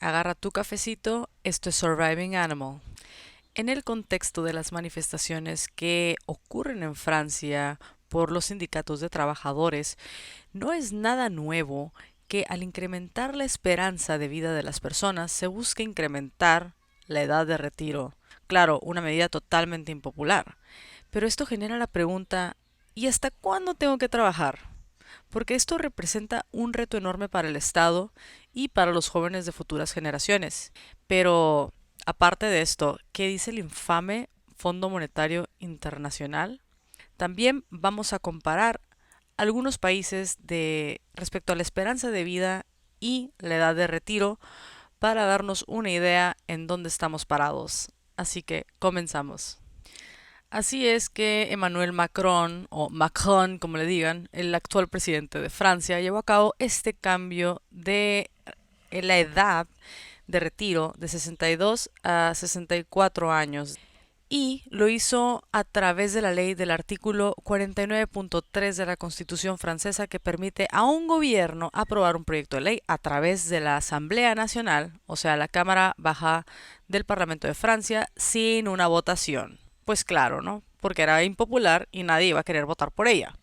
Agarra tu cafecito, esto es Surviving Animal. En el contexto de las manifestaciones que ocurren en Francia por los sindicatos de trabajadores, no es nada nuevo que al incrementar la esperanza de vida de las personas se busque incrementar la edad de retiro. Claro, una medida totalmente impopular. Pero esto genera la pregunta, ¿y hasta cuándo tengo que trabajar? Porque esto representa un reto enorme para el Estado y para los jóvenes de futuras generaciones. Pero, aparte de esto, ¿qué dice el infame Fondo Monetario Internacional? También vamos a comparar algunos países respecto a la esperanza de vida y la edad de retiro para darnos una idea en dónde estamos parados. Así que comenzamos. Así es que Emmanuel Macron, o Macron como le digan, el actual presidente de Francia, llevó a cabo este cambio de la edad de retiro de 62 a 64 años y lo hizo a través de la ley del artículo 49.3 de la Constitución francesa que permite a un gobierno aprobar un proyecto de ley a través de la Asamblea Nacional, o sea, la Cámara Baja del Parlamento de Francia, sin una votación. Pues claro, ¿no? Porque era impopular y nadie iba a querer votar por ella.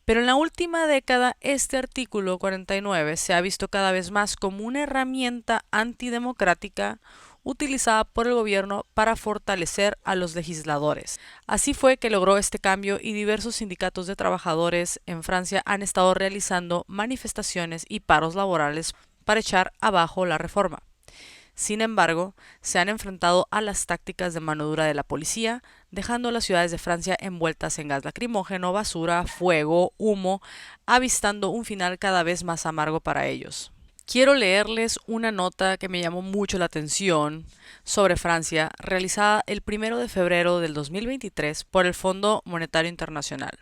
Pero en la última década, este artículo 49 se ha visto cada vez más como una herramienta antidemocrática utilizada por el gobierno para fortalecer a los legisladores. Así fue que logró este cambio y diversos sindicatos de trabajadores en Francia han estado realizando manifestaciones y paros laborales para echar abajo la reforma. Sin embargo, se han enfrentado a las tácticas de mano dura de la policía, dejando las ciudades de Francia envueltas en gas lacrimógeno, basura, fuego, humo, avistando un final cada vez más amargo para ellos. Quiero leerles una nota que me llamó mucho la atención sobre Francia, realizada el 1 de febrero del 2023 por el Fondo Monetario Internacional.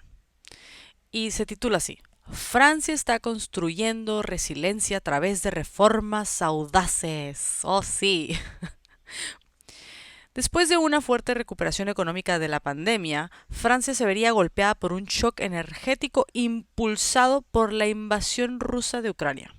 Y se titula así: Francia está construyendo resiliencia a través de reformas audaces. Oh, sí. Después de una fuerte recuperación económica de la pandemia, Francia se vería golpeada por un shock energético impulsado por la invasión rusa de Ucrania.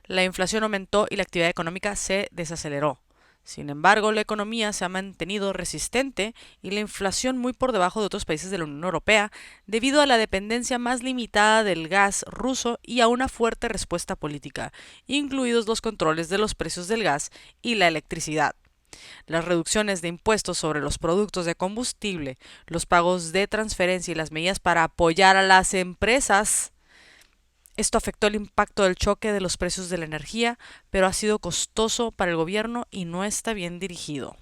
La inflación aumentó y la actividad económica se desaceleró. Sin embargo, la economía se ha mantenido resistente y la inflación muy por debajo de otros países de la Unión Europea debido a la dependencia más limitada del gas ruso y a una fuerte respuesta política, incluidos los controles de los precios del gas y la electricidad. Las reducciones de impuestos sobre los productos de combustible, los pagos de transferencia y las medidas para apoyar a las empresas. Esto afectó el impacto del choque de los precios de la energía, pero ha sido costoso para el gobierno y no está bien dirigido.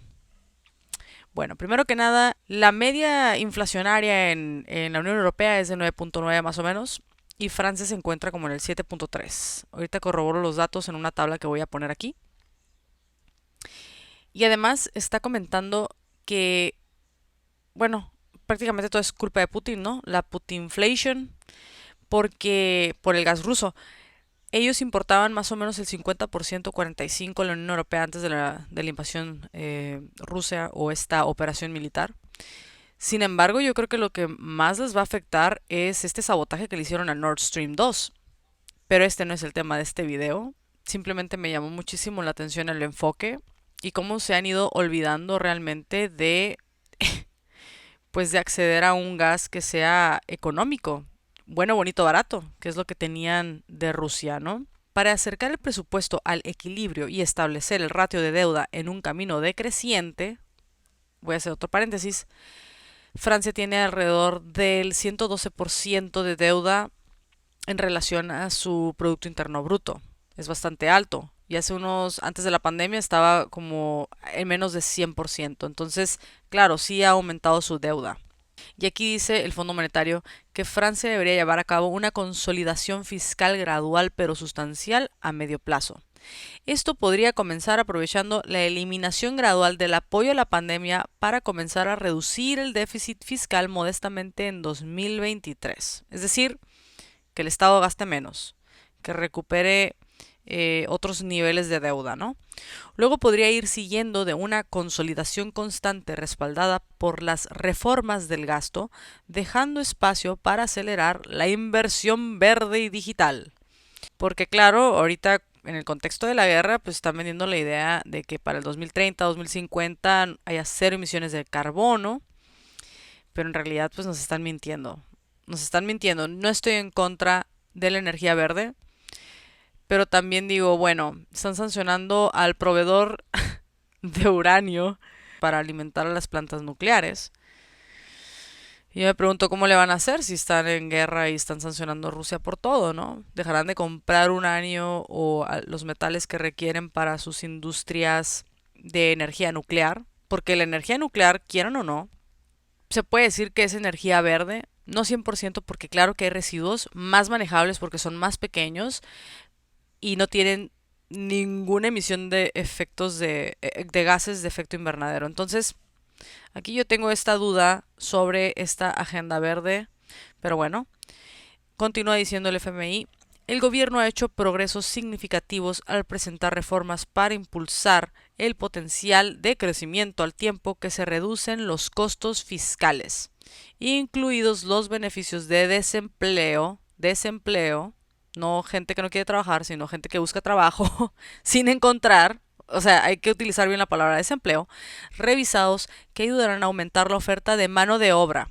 Bueno, primero que nada, la media inflacionaria en la Unión Europea es de 9.9 más o menos y Francia se encuentra como en el 7.3. Ahorita corroboro los datos en una tabla que voy a poner aquí. Y además está comentando que, bueno, prácticamente todo es culpa de Putin, ¿no? La Putinflation, porque por el gas ruso. Ellos importaban más o menos el 50%, 45% en la Unión Europea antes de la invasión rusa o esta operación militar. Sin embargo, yo creo que lo que más les va a afectar es este sabotaje que le hicieron a Nord Stream 2. Pero este no es el tema de este video. Simplemente me llamó muchísimo la atención el enfoque y cómo se han ido olvidando realmente de pues de acceder a un gas que sea económico, bueno, bonito, barato, que es lo que tenían de Rusia, ¿no? Para acercar el presupuesto al equilibrio y establecer el ratio de deuda en un camino decreciente, voy a hacer otro paréntesis, Francia tiene alrededor del 112% de deuda en relación a su Producto Interno Bruto. Es bastante alto. Y antes de la pandemia estaba como en menos de 100%. Entonces, claro, sí ha aumentado su deuda. Y aquí dice el Fondo Monetario que Francia debería llevar a cabo una consolidación fiscal gradual pero sustancial a medio plazo. Esto podría comenzar aprovechando la eliminación gradual del apoyo a la pandemia para comenzar a reducir el déficit fiscal modestamente en 2023. Es decir, que el Estado gaste menos, que recupere otros niveles de deuda, ¿no? Luego podría ir siguiendo de una consolidación constante respaldada por las reformas del gasto, dejando espacio para acelerar la inversión verde y digital. Porque claro, ahorita en el contexto de la guerra, pues están vendiendo la idea de que para el 2030, 2050 haya cero emisiones de carbono, pero en realidad pues nos están mintiendo. Nos están mintiendo. No estoy en contra de la energía verde, pero también digo, bueno, están sancionando al proveedor de uranio para alimentar a las plantas nucleares. Y yo me pregunto cómo le van a hacer si están en guerra y están sancionando a Rusia por todo, ¿no? ¿Dejarán de comprar uranio o los metales que requieren para sus industrias de energía nuclear? Porque la energía nuclear, quieran o no, se puede decir que es energía verde, no 100% porque claro que hay residuos más manejables porque son más pequeños y no tienen ninguna emisión de efectos de gases de efecto invernadero. Entonces, aquí yo tengo esta duda sobre esta agenda verde, pero bueno, continúa diciendo el FMI, el gobierno ha hecho progresos significativos al presentar reformas para impulsar el potencial de crecimiento al tiempo que se reducen los costos fiscales, incluidos los beneficios de desempleo, no gente que no quiere trabajar, sino gente que busca trabajo sin encontrar, o sea, hay que utilizar bien la palabra desempleo, revisados que ayudarán a aumentar la oferta de mano de obra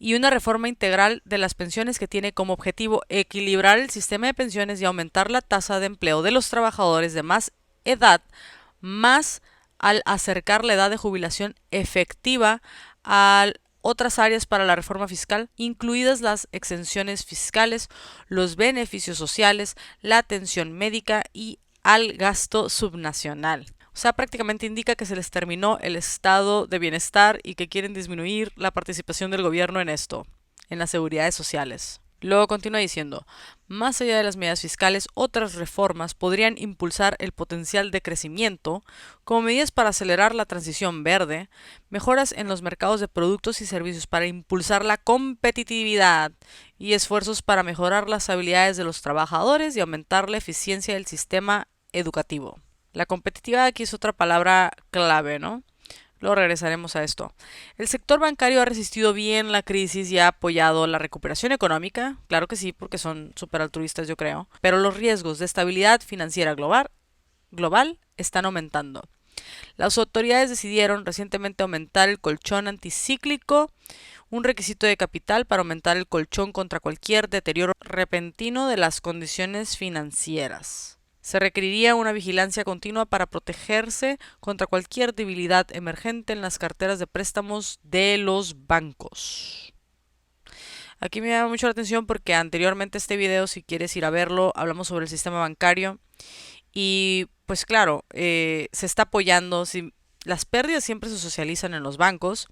y una reforma integral de las pensiones que tiene como objetivo equilibrar el sistema de pensiones y aumentar la tasa de empleo de los trabajadores de más edad, más al acercar la edad de jubilación efectiva a otras áreas para la reforma fiscal, incluidas las exenciones fiscales, los beneficios sociales, la atención médica y al gasto subnacional. O sea, prácticamente indica que se les terminó el estado de bienestar y que quieren disminuir la participación del gobierno en esto, en las seguridades sociales. Luego continúa diciendo, más allá de las medidas fiscales, otras reformas podrían impulsar el potencial de crecimiento, como medidas para acelerar la transición verde, mejoras en los mercados de productos y servicios para impulsar la competitividad y esfuerzos para mejorar las habilidades de los trabajadores y aumentar la eficiencia del sistema educativo. La competitividad aquí es otra palabra clave, ¿no? Luego regresaremos a esto. El sector bancario ha resistido bien la crisis y ha apoyado la recuperación económica. Claro que sí, porque son súper altruistas, yo creo. Pero los riesgos de estabilidad financiera global están aumentando. Las autoridades decidieron recientemente aumentar el colchón anticíclico, un requisito de capital para aumentar el colchón contra cualquier deterioro repentino de las condiciones financieras. Se requeriría una vigilancia continua para protegerse contra cualquier debilidad emergente en las carteras de préstamos de los bancos. Aquí me llama mucho la atención porque anteriormente este video, si quieres ir a verlo, hablamos sobre el sistema bancario y pues claro, se está apoyando, si las pérdidas siempre se socializan en los bancos,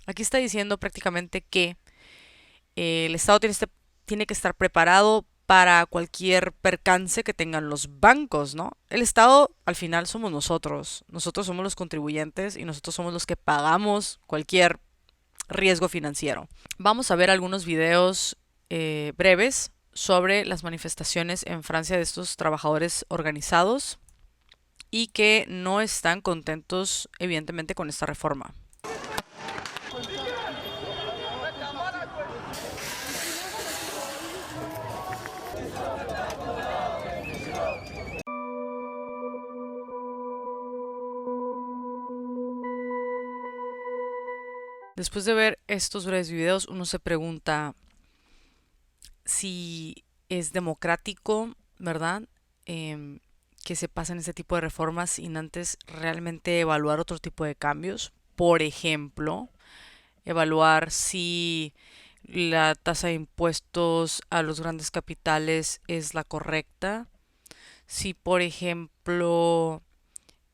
aquí está diciendo prácticamente que el Estado tiene que estar preparado para cualquier percance que tengan los bancos, ¿no? El Estado al final somos nosotros somos los contribuyentes y nosotros somos los que pagamos cualquier riesgo financiero. Vamos a ver algunos videos breves sobre las manifestaciones en Francia de estos trabajadores organizados y que no están contentos evidentemente con esta reforma. Después de ver estos breves videos, uno se pregunta si es democrático, ¿verdad? Que se pasen este tipo de reformas sin antes realmente evaluar otro tipo de cambios. Por ejemplo, evaluar si la tasa de impuestos a los grandes capitales es la correcta. Si, por ejemplo,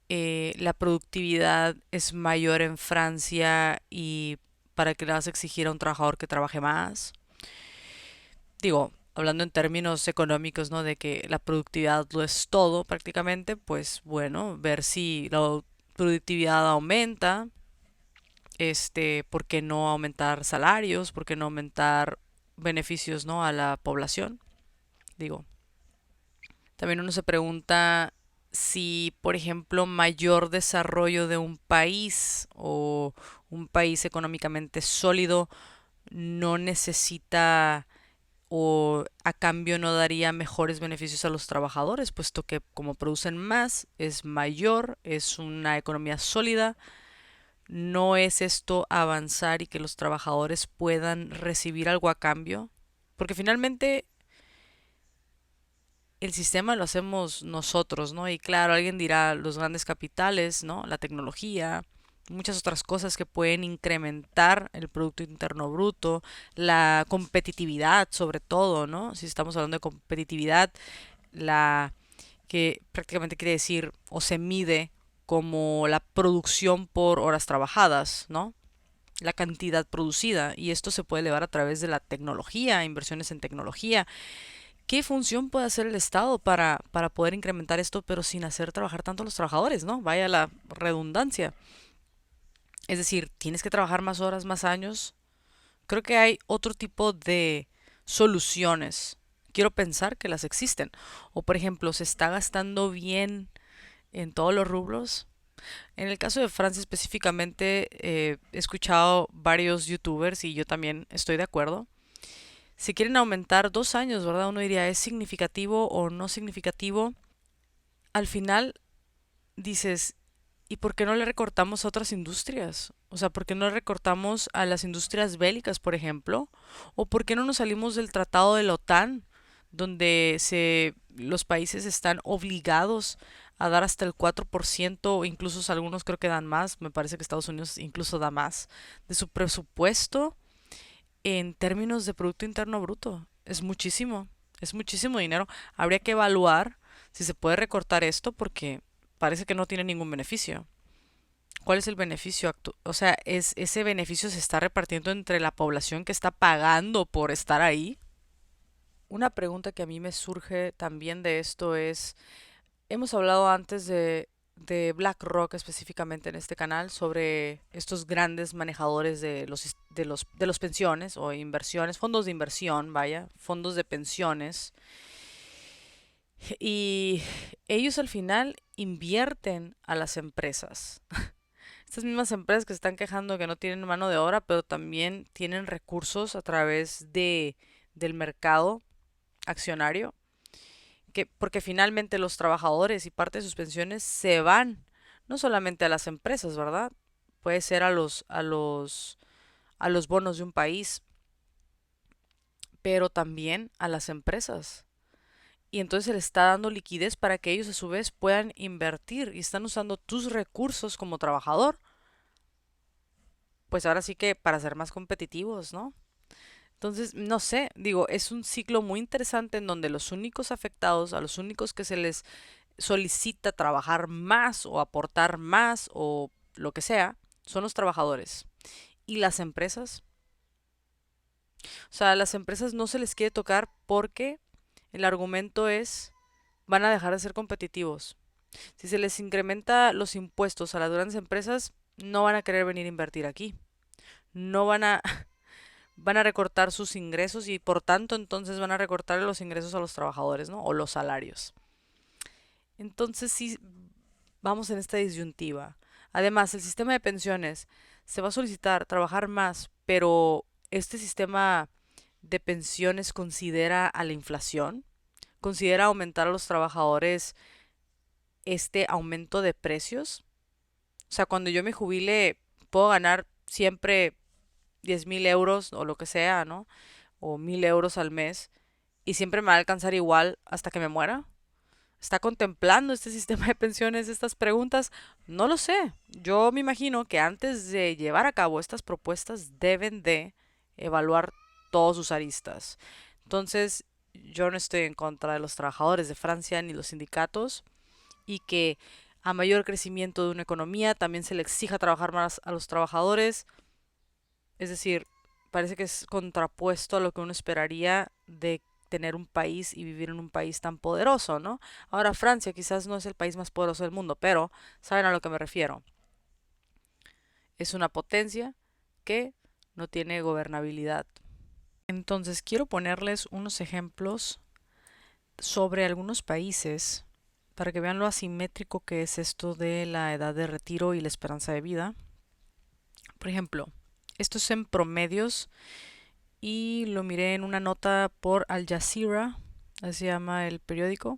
la productividad es mayor en Francia y para que le vas a exigir a un trabajador que trabaje más. Digo, hablando en términos económicos, ¿no? De que la productividad lo es todo prácticamente, pues bueno, ver si la productividad aumenta, ¿por qué no aumentar salarios? ¿Por qué no aumentar beneficios, ¿no? A la población? Digo, también uno se pregunta si, por ejemplo, mayor desarrollo de un país o un país económicamente sólido no necesita o a cambio no daría mejores beneficios a los trabajadores, puesto que como producen más, es mayor, es una economía sólida. ¿No es esto avanzar y que los trabajadores puedan recibir algo a cambio? Porque finalmente el sistema lo hacemos nosotros, ¿no? Y claro, alguien dirá los grandes capitales, ¿no? La tecnología, muchas otras cosas que pueden incrementar el Producto Interno Bruto, la competitividad sobre todo, ¿no? Si estamos hablando de competitividad, la que prácticamente quiere decir o se mide como la producción por horas trabajadas, ¿no? La cantidad producida y esto se puede elevar a través de la tecnología, inversiones en tecnología. ¿Qué función puede hacer el Estado para poder incrementar esto, pero sin hacer trabajar tanto a los trabajadores, ¿no? Vaya la redundancia. Es decir, tienes que trabajar más horas, más años. Creo que hay otro tipo de soluciones. Quiero pensar que las existen. O por ejemplo, se está gastando bien en todos los rublos. En el caso de Francia específicamente, he escuchado varios youtubers y yo también estoy de acuerdo. Si quieren aumentar 2 años, ¿verdad? Uno diría, ¿es significativo o no significativo? Al final dices, ¿y por qué no le recortamos a otras industrias? O sea, ¿por qué no le recortamos a las industrias bélicas, por ejemplo? ¿O por qué no nos salimos del tratado de la OTAN, donde los países están obligados a dar hasta el 4%, o incluso algunos creo que dan más, me parece que Estados Unidos incluso da más, de su presupuesto en términos de Producto Interno Bruto? Es muchísimo dinero. Habría que evaluar si se puede recortar esto porque parece que no tiene ningún beneficio. ¿Cuál es el beneficio? O sea, ese beneficio se está repartiendo entre la población que está pagando por estar ahí? Una pregunta que a mí me surge también de esto es, hemos hablado antes de BlackRock específicamente en este canal sobre estos grandes manejadores de los pensiones o inversiones, fondos de inversión, vaya, fondos de pensiones. Y ellos al final invierten a las empresas. Estas mismas empresas que se están quejando que no tienen mano de obra, pero también tienen recursos a través del mercado accionario, porque finalmente los trabajadores y parte de sus pensiones se van no solamente a las empresas, ¿verdad? Puede ser a los bonos de un país, pero también a las empresas. Y entonces se les está dando liquidez para que ellos a su vez puedan invertir y están usando tus recursos como trabajador, pues ahora sí que para ser más competitivos, ¿no? Entonces, no sé, digo, es un ciclo muy interesante en donde los únicos afectados, a los únicos que se les solicita trabajar más o aportar más o lo que sea, son los trabajadores. ¿Y las empresas? O sea, a las empresas no se les quiere tocar porque el argumento es, van a dejar de ser competitivos. Si se les incrementa los impuestos a las grandes empresas, no van a querer venir a invertir aquí. No van a, van a recortar sus ingresos y por tanto entonces van a recortar los ingresos a los trabajadores, ¿no? O los salarios. Entonces sí, vamos en esta disyuntiva. Además, el sistema de pensiones se va a solicitar trabajar más, pero este sistema de pensiones considera a la inflación, considera aumentar a los trabajadores este aumento de precios. O sea, cuando yo me jubile, puedo ganar siempre 10.000 euros o lo que sea, ¿no? O 1.000 euros al mes y siempre me va a alcanzar igual hasta que me muera. ¿Está contemplando este sistema de pensiones estas preguntas? No lo sé. Yo me imagino que antes de llevar a cabo estas propuestas deben de evaluar todos sus aristas. Entonces, yo no estoy en contra de los trabajadores de Francia ni los sindicatos y que a mayor crecimiento de una economía también se le exija trabajar más a los trabajadores. Es decir, parece que es contrapuesto a lo que uno esperaría de tener un país y vivir en un país tan poderoso, ¿no? Ahora Francia quizás no es el país más poderoso del mundo, pero saben a lo que me refiero. Es una potencia que no tiene gobernabilidad. Entonces quiero ponerles unos ejemplos sobre algunos países para que vean lo asimétrico que es esto de la edad de retiro y la esperanza de vida. Por ejemplo, esto es en promedios y lo miré en una nota por Al Jazeera, así se llama el periódico.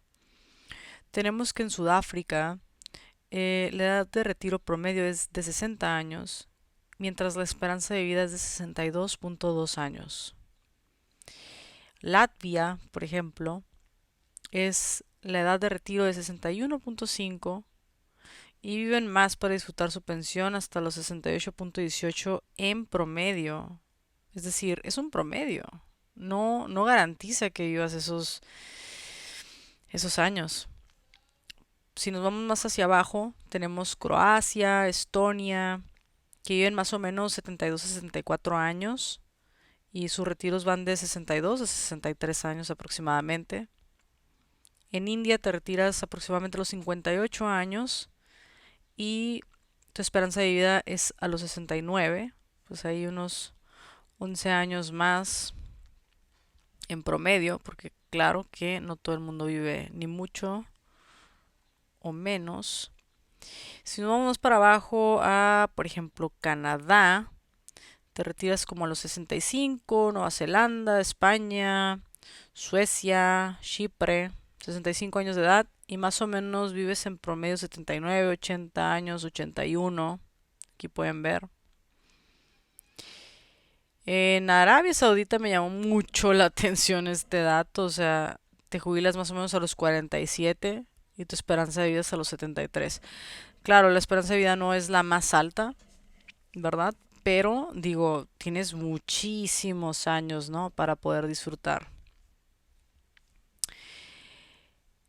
Tenemos que en Sudáfrica la edad de retiro promedio es de 60 años, mientras la esperanza de vida es de 62.2 años. Latvia, por ejemplo, es la edad de retiro de 61.5 y viven más para disfrutar su pensión hasta los 68.18 en promedio. Es decir, es un promedio. No garantiza que vivas esos años. Si nos vamos más hacia abajo, tenemos Croacia, Estonia, que viven más o menos 72 a 64 años y sus retiros van de 62 a 63 años aproximadamente. En India te retiras aproximadamente a los 58 años y tu esperanza de vida es a los 69, pues hay unos 11 años más en promedio, porque claro que no todo el mundo vive ni mucho o menos. Si nos vamos para abajo a, por ejemplo, Canadá, te retiras como a los 65, Nueva Zelanda, España, Suecia, Chipre, 65 años de edad y más o menos vives en promedio 79, 80 años, 81. Aquí pueden ver. En Arabia Saudita me llamó mucho la atención este dato, o sea, te jubilas más o menos a los 47 y tu esperanza de vida es a los 73. Claro, la esperanza de vida no es la más alta, ¿verdad? Pero digo, tienes muchísimos años, ¿no? Para poder disfrutar.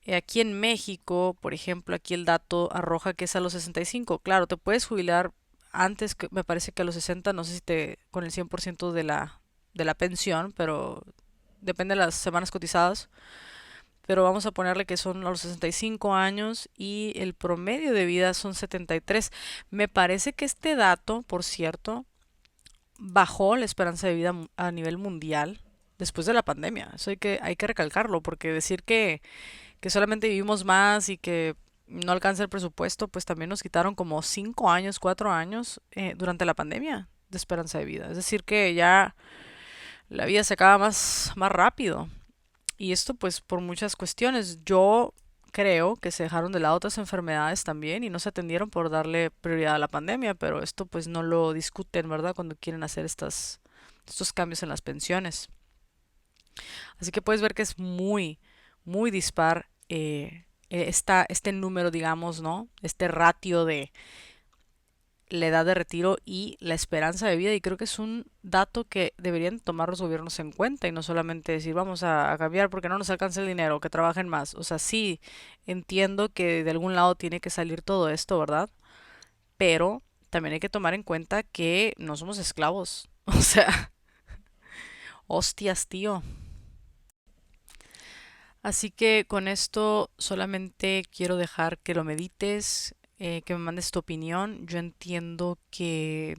Aquí en México, por ejemplo, aquí el dato arroja que es a los 65. Claro, te puedes jubilar antes, que me parece que a los 60, no sé si te con el 100% de la pensión, pero depende de las semanas cotizadas. Pero vamos a ponerle que son a los 65 años y el promedio de vida son 73. Me parece que este dato, por cierto, bajó la esperanza de vida a nivel mundial después de la pandemia. Eso hay que recalcarlo, porque decir que solamente vivimos más y que no alcanza el presupuesto, pues también nos quitaron como 5 años, 4 años durante la pandemia de esperanza de vida. Es decir, que ya la vida se acaba más rápido. Y esto pues por muchas cuestiones. Yo creo que se dejaron de lado otras enfermedades también y no se atendieron por darle prioridad a la pandemia, pero esto pues no lo discuten, ¿verdad? Cuando quieren hacer estos cambios en las pensiones. Así que puedes ver que es muy dispar este número, digamos, ¿no? Este ratio de la edad de retiro y la esperanza de vida. Y creo que es un dato que deberían tomar los gobiernos en cuenta y no solamente decir vamos a cambiar porque no nos alcanza el dinero, que trabajen más. O sea, sí, entiendo que de algún lado tiene que salir todo esto, ¿verdad? Pero también hay que tomar en cuenta que no somos esclavos. O sea, hostias, tío. Así que con esto solamente quiero dejar que lo medites, que me mandes tu opinión. Yo entiendo que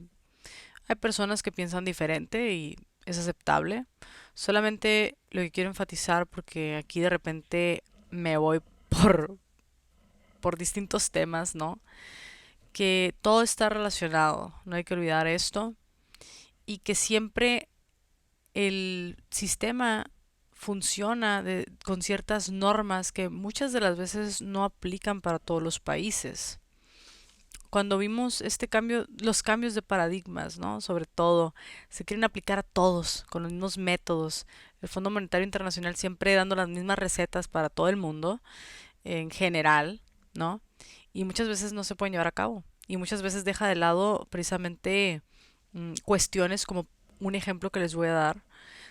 hay personas que piensan diferente y es aceptable. Solamente lo que quiero enfatizar, porque aquí de repente me voy por distintos temas, ¿no? Que todo está relacionado, no hay que olvidar esto. Y que siempre el sistema funciona con ciertas normas que muchas de las veces no aplican para todos los países. Cuando vimos este cambio, los cambios de paradigmas, ¿no? Sobre todo, se quieren aplicar a todos con los mismos métodos. El Fondo Monetario Internacional siempre dando las mismas recetas para todo el mundo, en general, ¿no? Y muchas veces no se pueden llevar a cabo. Y muchas veces deja de lado precisamente cuestiones como un ejemplo que les voy a dar.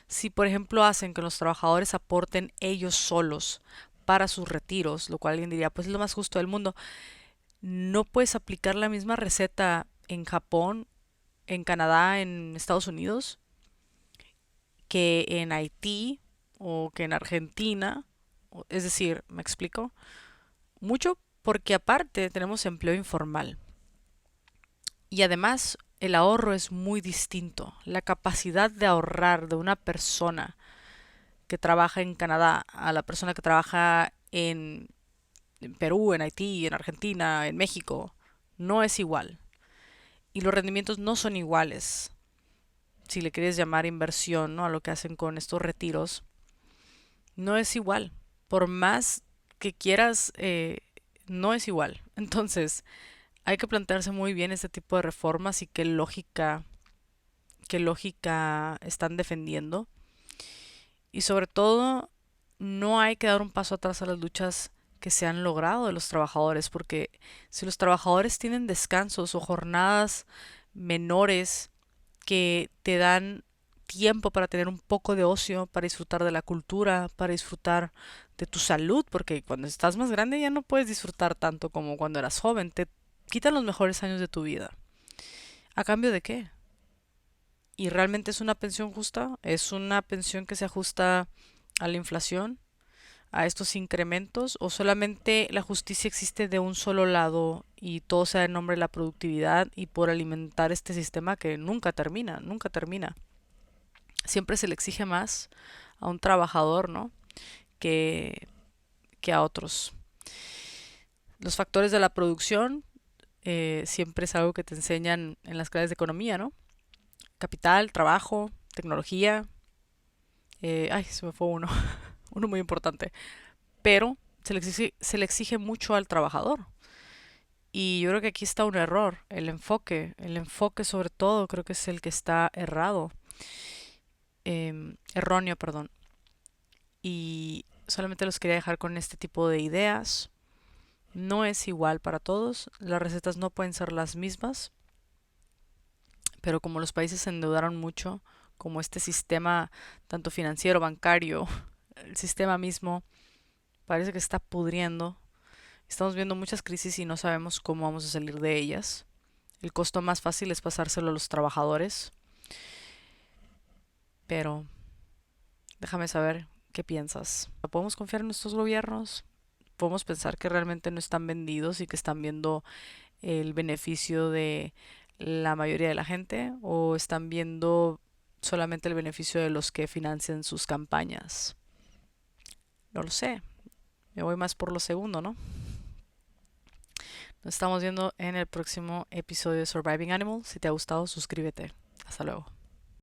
Si, por ejemplo, hacen que los trabajadores aporten ellos solos para sus retiros, lo cual alguien diría, pues es lo más justo del mundo, no puedes aplicar la misma receta en Japón, en Canadá, en Estados Unidos, que en Haití o que en Argentina. Es decir, ¿me explico? Mucho porque aparte tenemos empleo informal. Y además el ahorro es muy distinto. La capacidad de ahorrar de una persona que trabaja en Canadá a la persona que trabaja en Perú, en Haití, en Argentina, en México, no es igual. Y los rendimientos no son iguales. si le quieres llamar inversión, ¿no? A lo que hacen con estos retiros, no es igual. Por más que quieras, no es igual. Entonces, hay que plantearse muy bien este tipo de reformas y qué lógica están defendiendo. Y sobre todo, no hay que dar un paso atrás a las luchas que se han logrado de los trabajadores, porque si los trabajadores tienen descansos o jornadas menores que te dan tiempo para tener un poco de ocio, para disfrutar de la cultura, para disfrutar de tu salud, porque cuando estás más grande ya no puedes disfrutar tanto como cuando eras joven, te quitan los mejores años de tu vida. ¿A cambio de qué? ¿Y realmente es una pensión justa? ¿Es una pensión que se ajusta a la inflación, a estos incrementos, o solamente la justicia existe de un solo lado y todo sea en nombre de la productividad y por alimentar este sistema que nunca termina, nunca termina? Siempre se le exige más a un trabajador, ¿no? Que, que a otros. Los factores de la producción siempre es algo que te enseñan en las clases de economía, ¿no? Capital, trabajo, tecnología. Ay, se me fue uno, uno muy importante. Pero se le exige mucho al trabajador. Y yo creo que aquí está un error, el enfoque sobre todo creo que es el que está erróneo, perdón. Y solamente los quería dejar con este tipo de ideas. No es igual para todos, las recetas no pueden ser las mismas, pero como los países se endeudaron mucho, como este sistema tanto financiero, bancario, el sistema mismo parece que está pudriendo. Estamos viendo muchas crisis y no sabemos cómo vamos a salir de ellas. El costo más fácil es pasárselo a los trabajadores, pero déjame saber qué piensas. ¿Podemos confiar en nuestros gobiernos? ¿Podemos pensar que realmente no están vendidos y que están viendo el beneficio de la mayoría de la gente o están viendo solamente el beneficio de los que financian sus campañas? No lo sé. Me voy más por lo segundo, ¿no? Nos estamos viendo en el próximo episodio de Surviving Animal. Si te ha gustado, suscríbete. Hasta luego.